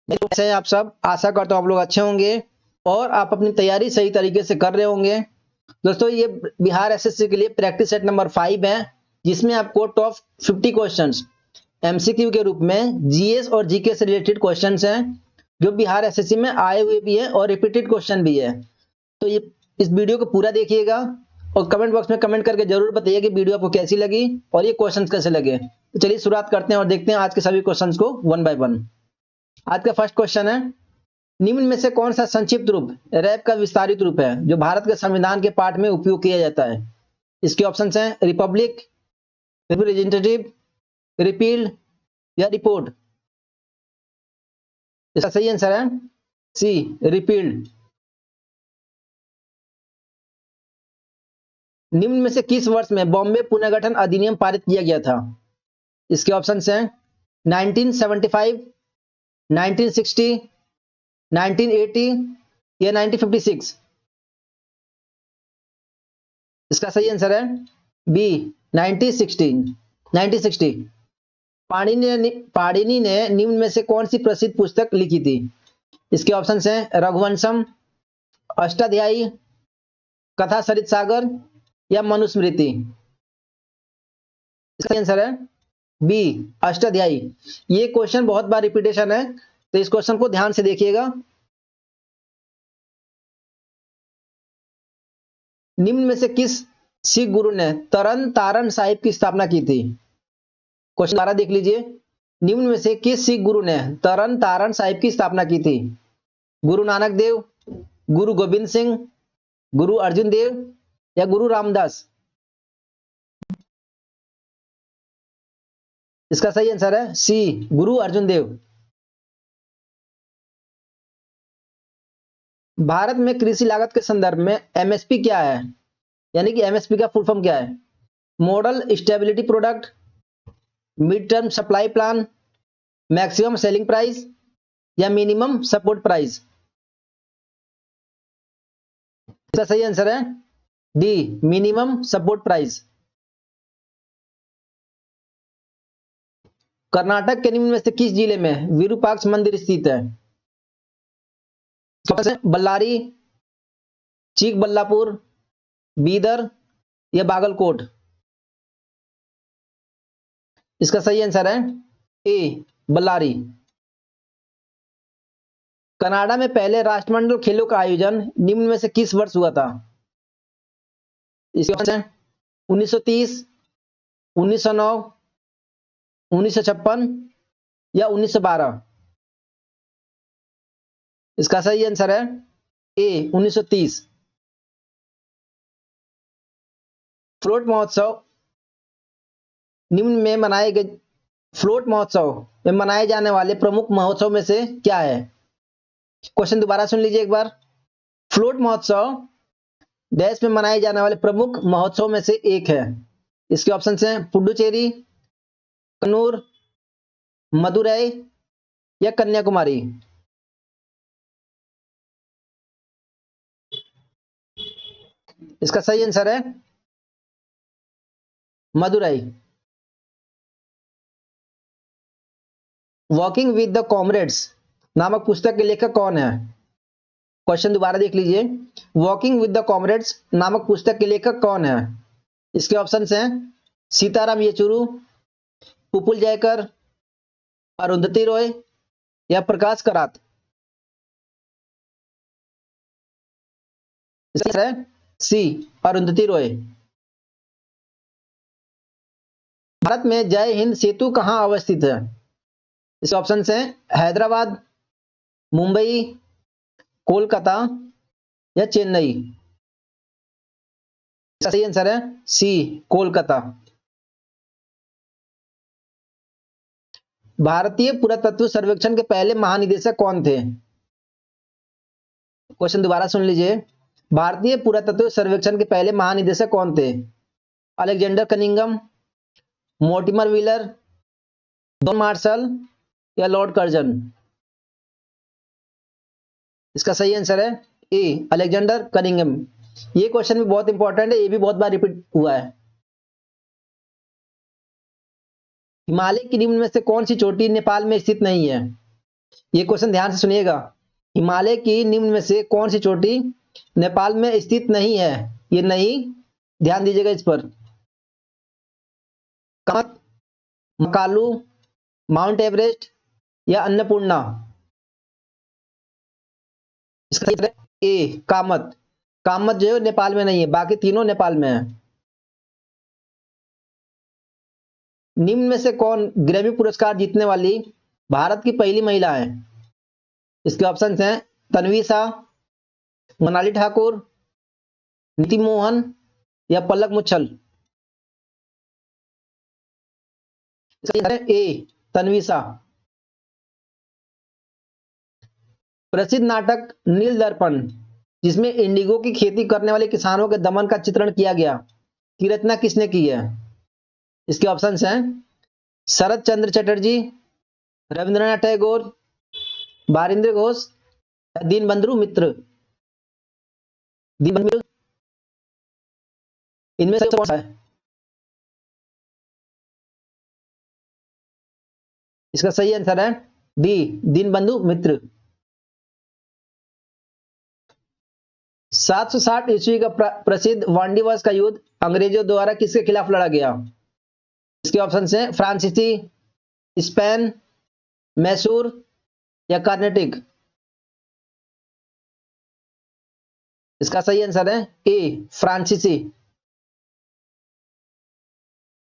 कैसे हैं आप सब? आशा करता हूँ आप लोग अच्छे होंगे और आप अपनी तैयारी सही तरीके से कर रहे होंगे। दोस्तों, ये बिहार एसएससी के लिए प्रैक्टिस सेट नंबर 5 है, जिसमें आपको टॉप 50 क्वेश्चंस एमसीक्यू के रूप में जीएस और जीके से रिलेटेड क्वेश्चंस हैं, जो बिहार एसएससी में आए हुए भी हैं और रिपीटेड क्वेश्चन भी है। तो ये इस वीडियो को पूरा देखिएगा और कमेंट बॉक्स में कमेंट करके जरूर बताइए कि वीडियो आपको कैसी लगी और ये क्वेश्चंस कैसे लगे। तो चलिए शुरुआत करते हैं और देखते हैं आज के सभी क्वेश्चंस को वन बाय वन। आज का फर्स्ट क्वेश्चन है, निम्न में से कौन सा संक्षिप्त रूप रैप का विस्तारित रूप है जो भारत के संविधान के पाठ में उपयोग किया जाता है? इसके ऑप्शंस हैं रिपब्लिक, रिप्रेजेंटेटिव, रिपील्ड या रिपोर्ट। इसका सही आंसर है सी, रिपील्ड। निम्न में से किस वर्ष में बॉम्बे पुनर्गठन अधिनियम पारित किया गया था? इसके ऑप्शंस हैं 1975, 1960, 1980 या 1956। इसका सही आंसर है बी, 1960। पाणिनि ने निम्न में से कौन सी प्रसिद्ध पुस्तक लिखी थी? इसके ऑप्शंस हैं रघुवंशम, अष्टाध्यायी, कथा सरित सागर या मनुस्मृति। इसका आंसर है बी, अष्टाध्यायी। ये क्वेश्चन बहुत बार रिपीटेशन है, तो इस क्वेश्चन को ध्यान से देखिएगा। निम्न में से किस सिख गुरु ने तरन तारण साहिब की स्थापना की थी? क्वेश्चन दोबारा देख लीजिए। निम्न में से किस सिख गुरु ने तरन तारण साहिब की स्थापना की थी? गुरु नानक देव, गुरु गोविंद सिंह, गुरु अर्जुन देव या गुरु रामदास। इसका सही आंसर है सी, गुरु अर्जुन देव। भारत में कृषि लागत के संदर्भ में एमएसपी क्या है, यानी कि एमएसपी का फुल फॉर्म क्या है? Model stability product, mid term supply plan, maximum selling price या मिनिमम सपोर्ट प्राइस। इसका सही आंसर है D, minimum support price. Karnataka के निम्न में से किस जिले में विरूपाक्ष मंदिर स्थित है? बल्लारी, चिकबल्लापुर, बीदर या बागलकोट। इसका सही आंसर है ए, बल्लारी। कनाडा में पहले राष्ट्रमंडल खेलों का आयोजन निम्न में से किस वर्ष हुआ था? इसके ऑप्शन है 1930, 1909, 1956 या 1912। इसका सही आंसर है ए, 1930। फ्लोट महोत्सव निम्न में मनाए गए फ्लोट महोत्सव में मनाए जाने वाले प्रमुख महोत्सव में से क्या है? क्वेश्चन दोबारा सुन लीजिए एक बार। फ्लोट महोत्सव देश में मनाए जाने वाले प्रमुख महोत्सव में से एक है। इसके ऑप्शन हैं पुडुचेरी, कन्नूर, मदुरई या कन्याकुमारी। इसका सही आंसर है Madurai. Walking with the comrades नामक पुस्तक के लेखक कौन है? क्वेश्चन दोबारा देख लीजिए। वॉकिंग विद द कॉमरेड्स नामक पुस्तक के लेखक कौन है? इसके ऑप्शंस हैं सीताराम येचुरी, उपल जयकर, अरुंधति रॉय या प्रकाश करात। इसका है सी, अरुंधति रॉय। भारत में जय हिंद सेतु कहां अवस्थित है? इसके ऑप्शंस हैं हैदराबाद, मुंबई, कोलकाता या चेन्नई। इसका सही आंसर है सी, कोलकाता। भारतीय पुरातत्व सर्वेक्षण के पहले महानिदेशक कौन थे? क्वेश्चन दोबारा सुन लीजिए। भारतीय पुरातत्व सर्वेक्षण के पहले महानिदेशक कौन थे? Alexander Cunningham, Mortimer wheeler, John Marshall या लॉर्ड कर्जन। इसका सही आंसर है ए, अलेक्जेंडर कनिंगम। ये क्वेश्चन भी बहुत इंपॉर्टेंट है, ये भी बहुत बार रिपीट हुआ है। हिमालय की निम्न में से कौन सी चोटी नेपाल में स्थित नहीं है? ये क्वेश्चन ध्यान से सुनिएगा। हिमालय की निम्न में से कौन सी चोटी नेपाल में स्थित नहीं है? ये नहीं, ध्यान दीजिएगा इस पर। कामत, मकालू, माउंट एवरेस्ट या अन्नपूर्णा? इसका सही है ए, कामत। कामत जो है नेपाल में नहीं है, बाकी तीनों नेपाल में है। निम्न में से कौन ग्रैमी पुरस्कार जीतने वाली भारत की पहली महिला है? इसके ऑप्शंस हैं तन्वी शाह, मोनाली ठाकुर, नीति मोहन या पलक मुच्छल। ए, तन्वी शाह। प्रसिद्ध नाटक नील दर्पण, जिसमें इंडिगो की खेती करने वाले किसानों के दमन का चित्रण किया गया, की रचना किसने की है? इसके ऑप्शंस हैं शरद चंद्र चटर्जी, रविंद्रनाथ टैगोर, बारिंद्र घोष, दीनबंधु मित्र। दीनबंधु मित्र, इनमें से कौन सा है? इसका सही आंसर है डी, दीनबंधु मित्र। 760 ईस्वी का प्रसिद्ध वांडीवर्स का युद्ध अंग्रेजों द्वारा किसके खिलाफ लड़ा गया? इसके ऑप्शन हैं फ्रांसीसी, स्पेन, मैसूर या कार्नेटिक। इसका सही आंसर है ए, फ्रांसीसी।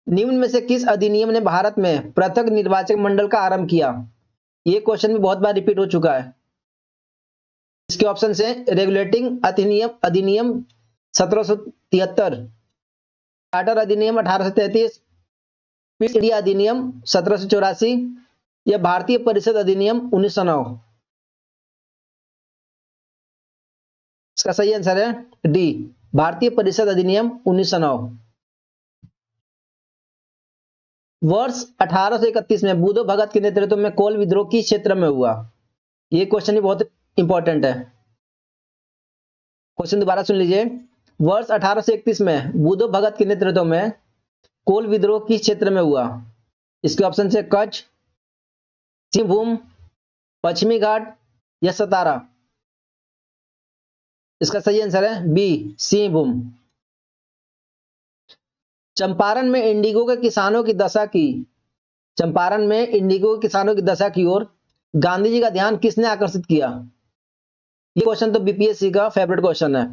निम्न में से किस अधिनियम ने भारत में पृथक निर्वाचक मंडल का आरंभ किया? यह क्वेश्चन भी बहुत बार रिपीट हो चुका है। इसके ऑप्शन हैं रेगुलेटिंग अधिनियम 1773, चार्टर अधिनियम 1833, पीस इंडिया अधिनियम 1784 या भारतीय परिषद अधिनियम 1909। इसका सही आंसर है डी, भारतीय परिषद अधिनियम 1909। वर्ष 1831 में बुधो भगत के नेतृत्व में कोल विद्रोह किस क्षेत्र में हुआ? यह क्वेश्चन भी बहुत इंपॉर्टेंट है। क्वेश्चन दोबारा सुन लीजिए। वर्ष 1831 में बुधो भगत के नेतृत्व में कोल विद्रोह किस क्षेत्र में हुआ? इसके ऑप्शन है कच्छ, सिंहभूम, पश्चिमी घाट या सतारा। इसका सही आंसर है बी, सिंहभूम। चंपारण में इंडिगो के किसानों की दशा की चंपारण में इंडिगो के किसानों की दशा की ओर गांधी जी का ध्यान किसने आकर्षित किया? ये क्वेश्चन तो बीपीएससी का फेवरेट क्वेश्चन है।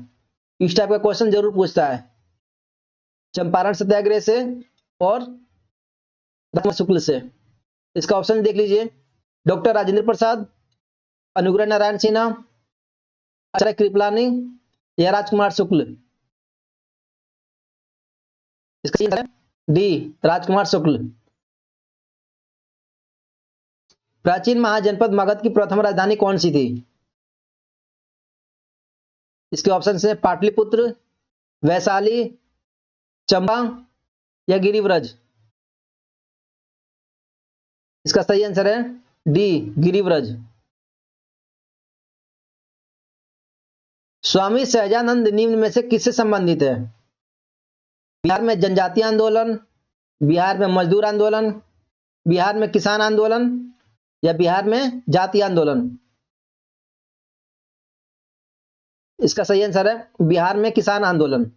इस टाइप का क्वेश्चन जरूर पूछता है। चंपारण सत्याग्रह से और शुक्ल से। इसका ऑप्शन देख लीजिए, डॉक्टर राजेंद्र प्रसाद, अनुग्रह नारायण सिन्हा, आचार्य कृपलानी या राजकुमार शुक्ल। इसका है डी, राजकुमार शुक्ल। प्राचीन महाजनपद मगध की प्रथम राजधानी कौन सी थी? इसके ऑप्शन हैं पाटलिपुत्र, वैशाली, चंबा या गिरिव्रज। इसका सही आंसर है डी, गिरिव्रज। स्वामी सहजानंद निम्न में से किससे संबंधित है? बिहार में जनजातीय आंदोलन, बिहार में मजदूर आंदोलन, बिहार में किसान आंदोलन या बिहार में जातीय आंदोलन। इसका सही आंसर है बिहार में किसान आंदोलन।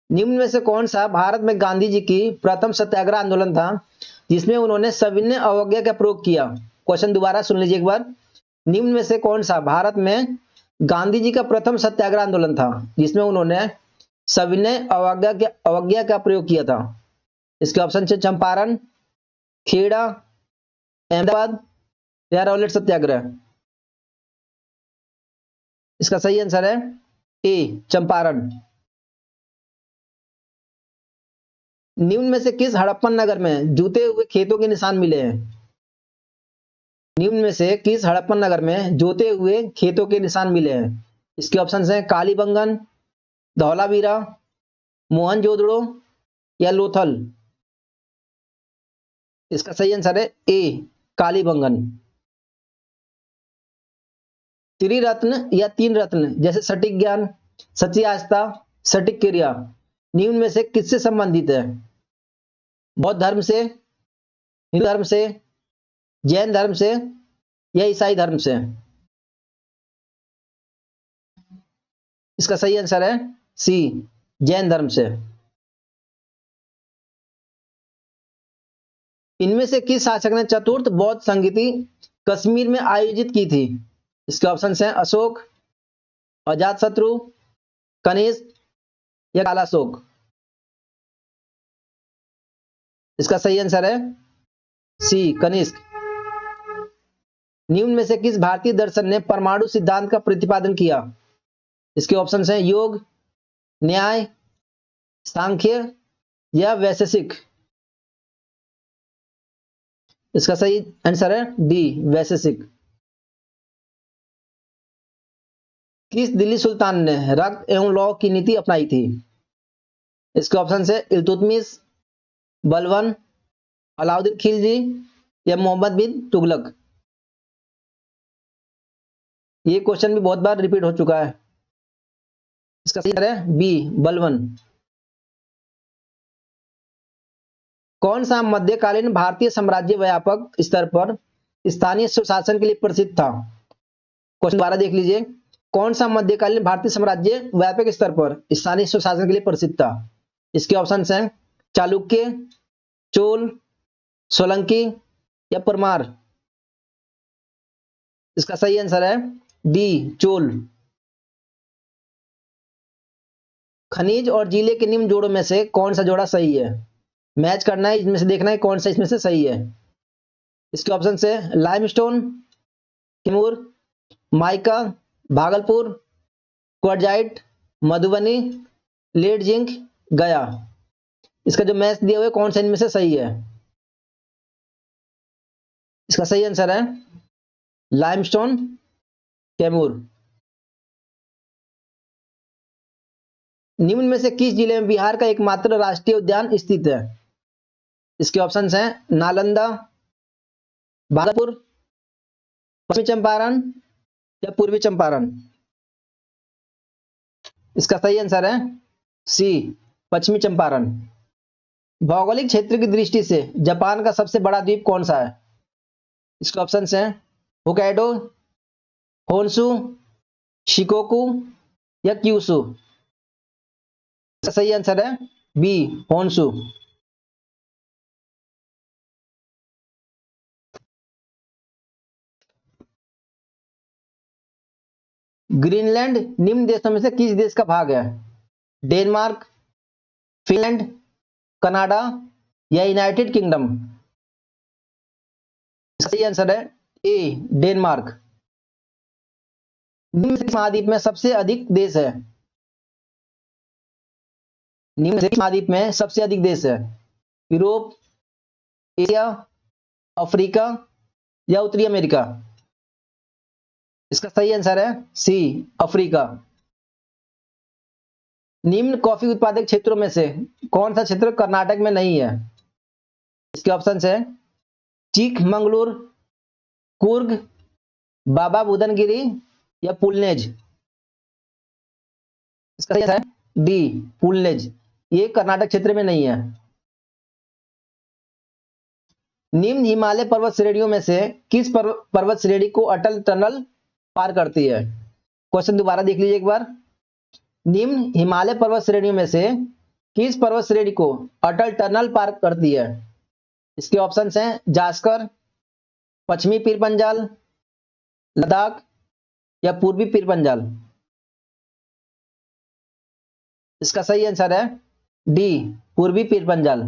निम्न में से कौन सा भारत में गांधी जी की प्रथम सत्याग्रह आंदोलन था जिसमें उन्होंने सविनय अवज्ञा का प्रयोग किया? क्वेश्चन दोबारा सुन लीजिए एक बार। निम्न में से कौन सा भारत में गांधी जी का प्रथम सत्याग्रह आंदोलन था जिसमें उन्होंने सविनय अवज्ञा का प्रयोग किया था? इसके ऑप्शन है चंपारण, खेड़ा, अहमदाबाद या रॉलेट सत्याग्रह। इसका सही आंसर है ए, चंपारण। निम्न में से किस हड़प्पन नगर में जूते हुए खेतों के निशान मिले हैं? निम्न में से किस हड़प्पन नगर में जोते हुए खेतों के निशान मिले हैं? इसके ऑप्शन हैं कालीबंगन, धौलावीरा, मोहनजोदड़ो या लोथल। इसका सही आंसर है ए, कालीबंगन। त्रिरत्न या तीन रत्न जैसे सटीक ज्ञान, सच्ची आस्था, सटीक क्रिया निम्न में से किससे संबंधित है? बौद्ध धर्म से, हिंदू धर्म से, जैन धर्म से या ईसाई धर्म से? इसका सही आंसर है सी, जैन धर्म से। इनमें से किस शासक ने चतुर्थ बौद्ध संगीति कश्मीर में आयोजित की थी? इसके ऑप्शन हैं अशोक, अजातशत्रु, कनिष्क या कालाशोक। इसका सही आंसर है सी, कनिष्क। निम्न में से किस भारतीय दर्शन ने परमाणु सिद्धांत का प्रतिपादन किया? इसके ऑप्शन हैं योग, न्याय, सांख्य या वैशेषिक। इसका सही आंसर है डी, वैशेषिक। किस दिल्ली सुल्तान ने रक्त एवं लौ की नीति अपनाई थी? इसके ऑप्शन है इल्तुतमिश, बलबन, अलाउद्दीन खिलजी या मोहम्मद बिन तुगलक। ये क्वेश्चन भी बहुत बार रिपीट हो चुका है। इसका सही आंसर है बी, बलबन। कौन सा मध्यकालीन भारतीय साम्राज्य व्यापक स्तर पर स्थानीय स्वशासन के लिए प्रसिद्ध था? क्वेश्चन दोबारा देख लीजिए। कौन सा मध्यकालीन भारतीय साम्राज्य व्यापक स्तर पर स्थानीय स्वशासन के लिए प्रसिद्ध था? इसके ऑप्शन हैं चालुक्य, चोल, सोलंकी या परमार। इसका सही आंसर है डी, चोल। खनिज और जिले के निम्न जोड़ों में से कौन सा जोड़ा सही है? मैच करना है, इसमें से देखना है कौन सा इसमें से सही है। इसके ऑप्शन है limestone, Kaimur, mica, Bhagalpur, quartzite, Madhubani, lead zinc, Gaya. इसका जो मैच दिया हुआ है कौन सा इनमें से सही है? इसका सही आंसर है लाइमस्टोन, कैमूर। निम्न में से किस जिले में बिहार का एकमात्र राष्ट्रीय उद्यान स्थित है? इसके ऑप्शंस हैं नालंदा, भागलपुर, पश्चिमी चंपारण या पूर्वी चंपारण। इसका सही आंसर है सी, पश्चिमी चंपारण। भौगोलिक क्षेत्र की दृष्टि से जापान का सबसे बड़ा द्वीप कौन सा है? इसके ऑप्शन हैं होक्काइडो, होन्शु, शिकोकू या क्यूशु। इसका सही आंसर है बी, होन्शु। ग्रीनलैंड निम्न देशों में से किस देश का भाग है? डेनमार्क, फिनलैंड, कनाडा या यूनाइटेड किंगडम। सही आंसर है ए, डेनमार्क। निम्न से किस महाद्वीप में सबसे अधिक देश है? निम्न से किस महाद्वीप में सबसे अधिक देश है? यूरोप, एशिया, अफ्रीका या उत्तरी अमेरिका। इसका सही आंसर है सी, अफ्रीका। निम्न कॉफी उत्पादक क्षेत्रों में से कौन सा क्षेत्र कर्नाटक में नहीं है? इसके ऑप्शन है चिकमंगलूर, कुर्ग, बाबा बुदनगिरी या पुलनेज। इसका सही आंसर है डी, पुलनेज। ये कर्नाटक क्षेत्र में नहीं है। निम्न हिमालय पर्वत श्रेणियों में से किस पर्वत श्रेणी को अटल टनल पार करती है? क्वेश्चन दोबारा देख लीजिए एक बार। निम्न हिमालय पर्वत श्रेणियों में से किस पर्वत श्रेणी को अटल टनल पार करती है? इसके ऑप्शंस हैं जास्कर, पश्चिमी पीर पंजाल, लद्दाख या पूर्वी पीर पंजाल। इसका सही आंसर है डी, पूर्वी पीर पंजाल।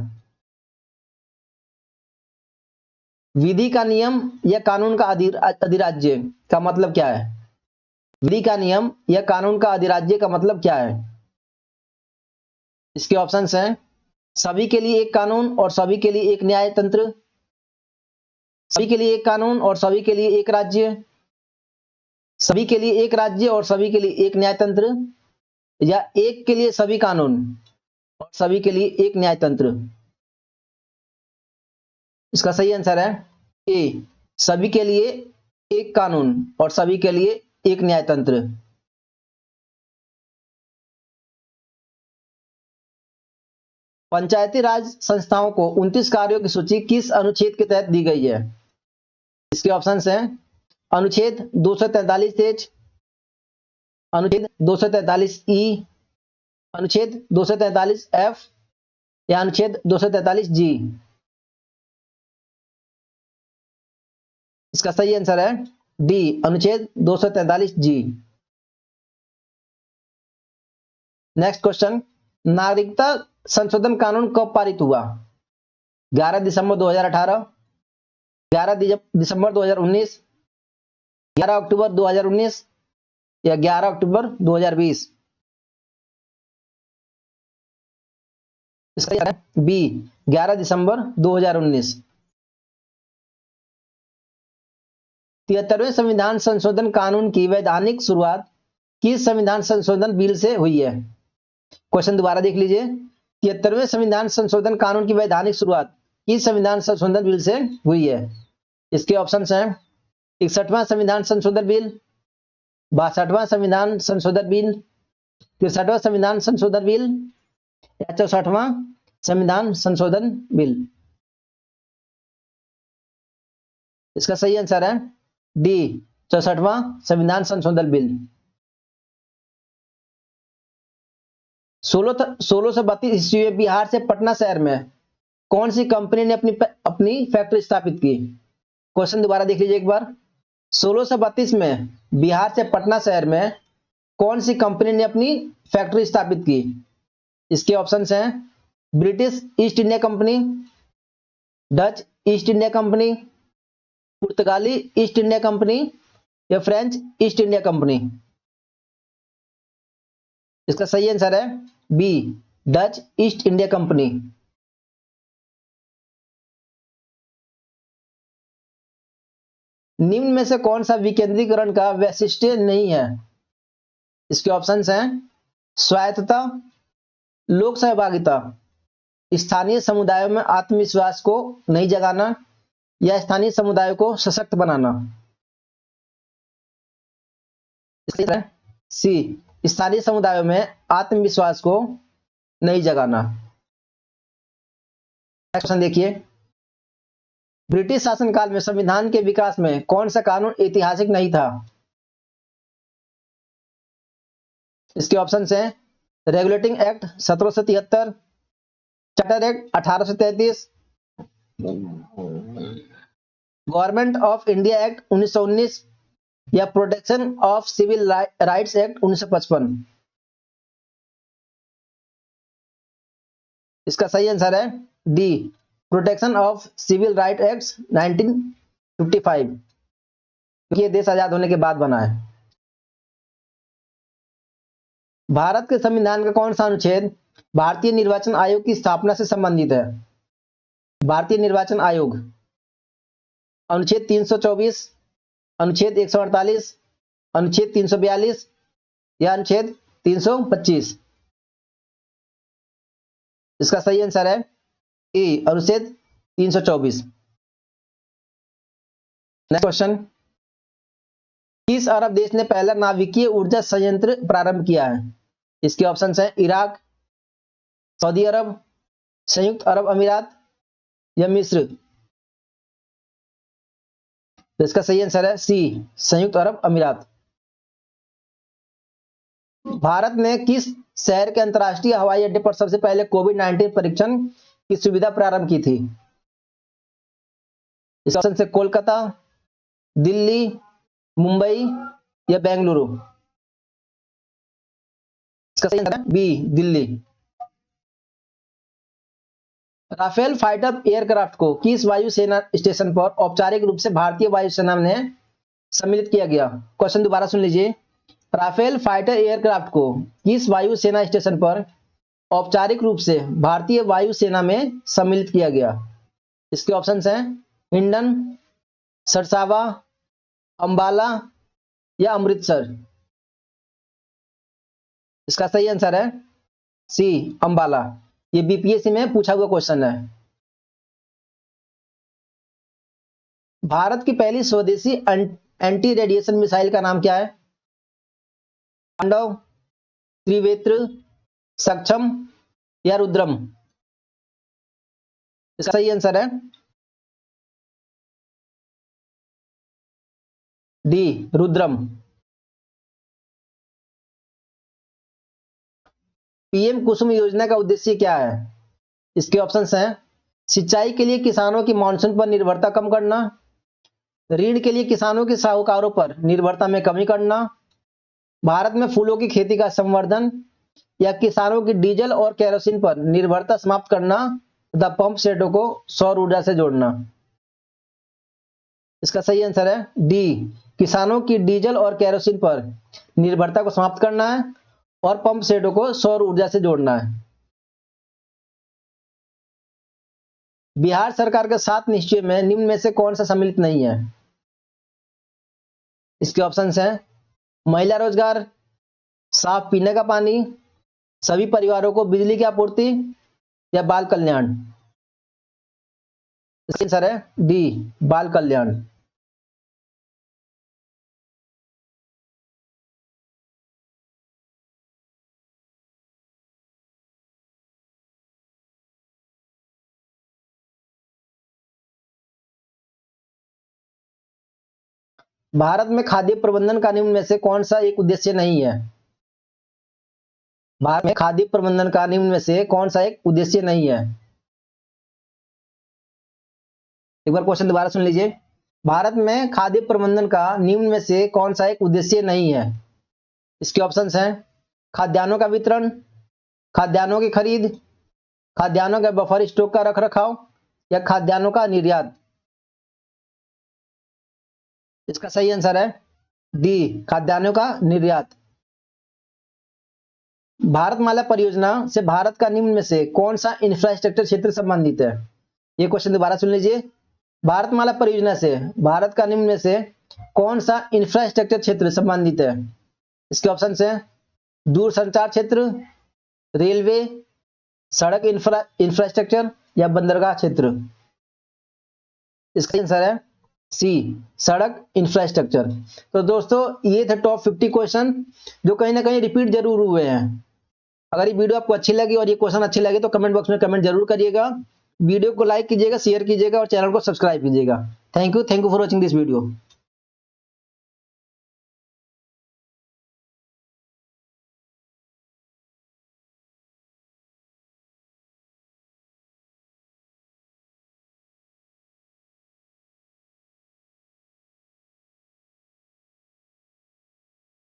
विधि का नियम या कानून का अधिराज्य का मतलब क्या है? विधि का नियम या कानून का अधिराज्य का मतलब क्या है? इसके ऑप्शंस हैं सभी के लिए एक कानून और सभी के लिए एक न्याय तंत्र, सभी के लिए एक कानून और सभी के लिए एक राज्य, सभी के लिए एक राज्य और सभी के लिए एक न्याय तंत्र, या एक के लिए सभी कानून और सभी के लिए एक न्याय तंत्र। इसका सही आंसर है ए, सभी के लिए एक कानून और सभी के लिए एक न्याय तंत्र। पंचायती राज संस्थाओं को 29 कार्यों की सूची किस अनुच्छेद के तहत दी गई है? इसके ऑप्शंस हैं अनुच्छेद 243 एच, अनुच्छेद 243 ई, अनुच्छेद 243 एफ या अनुच्छेद 243 जी। इसका सही आंसर है डी, अनुच्छेद 243 जी। नेक्स्ट क्वेश्चन, नागरिकता संशोधन कानून कब पारित हुआ? 11 दिसंबर 2018, 11 दिसंबर 2019, 11 अक्टूबर 2019 या 11 अक्टूबर 2020। इसका है बी, 11 दिसंबर 2019। 73वें संविधान संशोधन कानून की वैधानिक शुरुआत किस संविधान संशोधन बिल से हुई है? क्वेश्चन दोबारा देख लीजिए। 73वें संविधान संशोधन कानून की वैधानिक शुरुआत किस संविधान संशोधन बिल से हुई है? इसके ऑप्शंस हैं 61वां संविधान संशोधन बिल, 62वां संविधान संशोधन बिल, 63वां संविधान संशोधन बिल या 64वां संविधान संशोधन बिल। इसका सही आंसर है डी, 64वां संविधान संशोधन बिल। 1632 ईस्वी में बिहार से पटना शहर में कौन सी कंपनी ने अपनी फैक्ट्री स्थापित की? क्वेश्चन दोबारा देख लीजिए एक बार। 1632 में बिहार से पटना शहर में कौन सी कंपनी ने अपनी फैक्ट्री स्थापित की? इसके ऑप्शंस हैं British East India Company, Dutch East India Company, पुर्तगाली ईस्ट इंडिया कंपनी या फ्रेंच ईस्ट इंडिया कंपनी। इसका सही आंसर है B, Dutch East India Company. निम्न में से कौन सा विकेंद्रीकरण का वैशिष्ट्य नहीं है? इसके ऑप्शंस हैं स्वायत्तता, लोक सहभागिता, स्थानीय समुदायों में आत्मविश्वास को नहीं जगाना या स्थानीय समुदायों को सशक्त बनाना। सी, स्थानीय समुदायों में आत्मविश्वास को नहीं जगाना। क्वेश्चन देखिए, ब्रिटिश शासनकाल में संविधान के विकास में कौन सा कानून ऐतिहासिक नहीं था? इसके ऑप्शंस हैं regulating act 1773, charter act 1833, government of India act 1919 या protection of civil rights act 1955। इसका सही आंसर है D, protection of civil right act 1955। ये देश आजाद होने के बाद बना है। भारत के संविधान का कौन सा अनुच्छेद भारतीय निर्वाचन आयोग की स्थापना से संबंधित है? भारतीय निर्वाचन आयोग, अनुच्छेद 324, अनुच्छेद 148, अनुच्छेद 342 या अनुच्छेद 325। इसका सही आंसर है ए, अनुच्छेद 324। नेक्स्ट क्वेश्चन, किस अरब देश ने पहला नाभिकीय ऊर्जा संयंत्र प्रारंभ किया है? इसके ऑप्शंस हैं इराक, सऊदी अरब, संयुक्त अरब अमीरात या मिस्र। तो इसका सही आंसर है सी, संयुक्त अरब अमीरात। भारत ने किस शहर के अंतरराष्ट्रीय हवाई अड्डे पर सबसे पहले कोविड-19 परीक्षण की सुविधा प्रारंभ की थी? इस ऑप्शन से कोलकाता, दिल्ली, मुंबई या बेंगलुरु। इसका सही आंसर है B, Delhi. Rafale fighter aircraft को किस वायुसेना स्टेशन पर औपचारिक रूप से भारतीय वायुसेना में सम्मिलित किया गया? क्वेश्चन दोबारा सुन लीजिए। राफेल फाइटर एयरक्राफ्ट को किस वायुसेना स्टेशन पर औपचारिक रूप से भारतीय वायुसेना में सम्मिलित किया गया? इसके ऑप्शंस हैं हिंडन, सरसावा, अंबाला या अमृतसर। इसका सही आंसर है सी, अंबाला। ये बीपीएससी में पूछा हुआ क्वेश्चन है। भारत की पहली स्वदेशी एंटी रेडिएशन मिसाइल का नाम क्या है? पांडव, त्रिवेत्र, सक्षम या रुद्रम। इसका सही आंसर है डी, रुद्रम। पीएम कुसुम योजना का उद्देश्य क्या है? इसके ऑप्शंस हैं सिंचाई के लिए किसानों की मानसून पर निर्भरता कम करना, ऋण के लिए किसानों के साहूकारों पर निर्भरता में कमी करना, भारत में फूलों की खेती का संवर्धन, या किसानों की डीजल और केरोसिन पर निर्भरता समाप्त करना तथा पंप सेटों को सौर ऊर्जा से जोड़ना। इसका सही आंसर है डी, किसानों की डीजल और केरोसिन पर निर्भरता को समाप्त करना है और पंप सेटों को सौर ऊर्जा से जोड़ना है। बिहार सरकार के 7 निश्चय में निम्न में से कौन सा सम्मिलित नहीं है? इसके ऑप्शंस हैं महिला रोजगार, साफ पीने का पानी, सभी परिवारों को बिजली की आपूर्ति, या बाल कल्याण। इसका आंसर है डी, बाल कल्याण। भारत में खाद्य प्रबंधन का निम्न में से कौन सा एक उद्देश्य नहीं है? भारत में खाद्य प्रबंधन का निम्न में से कौन सा एक उद्देश्य नहीं है? एक बार क्वेश्चन दोबारा सुन लीजिए। भारत में खाद्य प्रबंधन का निम्न में से कौन सा एक उद्देश्य नहीं है? इसके ऑप्शंस हैं खाद्यान्नों का वितरण, खाद्यान्नों की खरीद, खाद्यान्नों के बफर स्टॉक का रखरखाव, या खाद्यान्नों का निर्यात। इसका सही आंसर है डी, खाद्यान्नों का निर्यात। भारतमाला परियोजना से भारत का निम्न में से कौन सा इंफ्रास्ट्रक्चर क्षेत्र संबंधित है? ये क्वेश्चन दोबारा सुन लीजिए। भारतमाला परियोजना से भारत का निम्न में से कौन सा इंफ्रास्ट्रक्चर क्षेत्र संबंधित है? इसके ऑप्शन हैं दूरसंचार क्षेत्र, रेलवे, सड़क इंफ्रास्ट्रक्चर, या बंदरगाह क्षेत्र। इसका आंसर है सी, सड़क इंफ्रास्ट्रक्चर। तो दोस्तों ये थे टॉप 50 क्वेश्चन जो कहीं ना कहीं रिपीट जरूर हुए हैं। अगर ये वीडियो आपको अच्छी लगी और ये क्वेश्चन अच्छे लगे तो कमेंट बॉक्स में कमेंट जरूर करिएगा, वीडियो को लाइक कीजिएगा, शेयर कीजिएगा और चैनल को सब्सक्राइब कीजिएगा। Thank you for watching this video.